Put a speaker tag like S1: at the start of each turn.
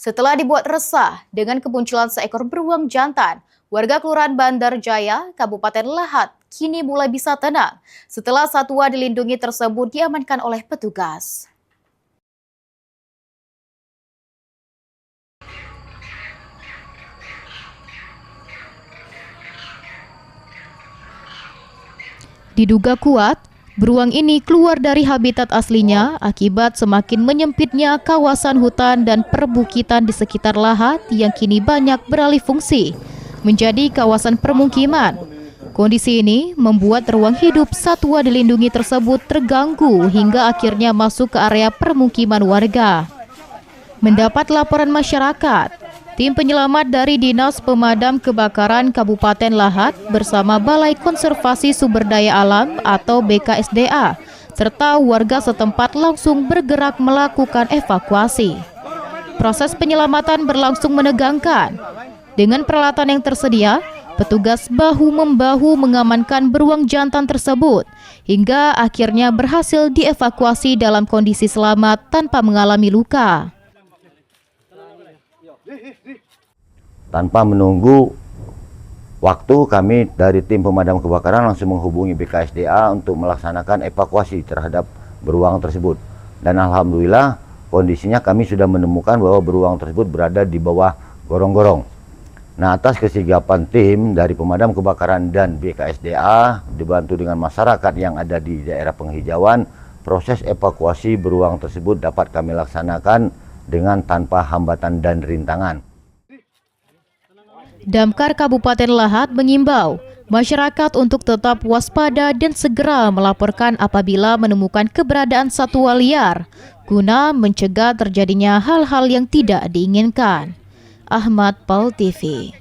S1: Setelah dibuat resah dengan kemunculan seekor beruang jantan, warga Kelurahan Bandar Jaya, Kabupaten Lahat, kini mulai bisa tenang setelah satwa dilindungi tersebut diamankan oleh petugas. Diduga kuat, beruang ini keluar dari habitat aslinya akibat semakin menyempitnya kawasan hutan dan perbukitan di sekitar Lahat yang kini banyak beralih fungsi menjadi kawasan permukiman. Kondisi ini membuat ruang hidup satwa dilindungi tersebut terganggu hingga akhirnya masuk ke area permukiman warga. Mendapat laporan masyarakat, tim penyelamat dari Dinas Pemadam Kebakaran Kabupaten Lahat bersama Balai Konservasi Sumber Daya Alam atau BKSDA serta warga setempat langsung bergerak melakukan evakuasi. Proses penyelamatan berlangsung menegangkan. Dengan peralatan yang tersedia, petugas bahu-membahu mengamankan beruang jantan tersebut hingga akhirnya berhasil dievakuasi dalam kondisi selamat tanpa mengalami luka.
S2: Tanpa menunggu waktu, kami dari tim pemadam kebakaran langsung menghubungi BKSDA untuk melaksanakan evakuasi terhadap beruang tersebut. Dan alhamdulillah kondisinya kami sudah menemukan bahwa beruang tersebut berada di bawah gorong-gorong. Nah, atas kesigapan tim dari pemadam kebakaran dan BKSDA dibantu dengan masyarakat yang ada di daerah penghijauan, proses evakuasi beruang tersebut dapat kami laksanakan dengan tanpa hambatan dan rintangan.
S1: Damkar Kabupaten Lahat mengimbau masyarakat untuk tetap waspada dan segera melaporkan apabila menemukan keberadaan satwa liar guna mencegah terjadinya hal-hal yang tidak diinginkan. Ahmad Paul TV.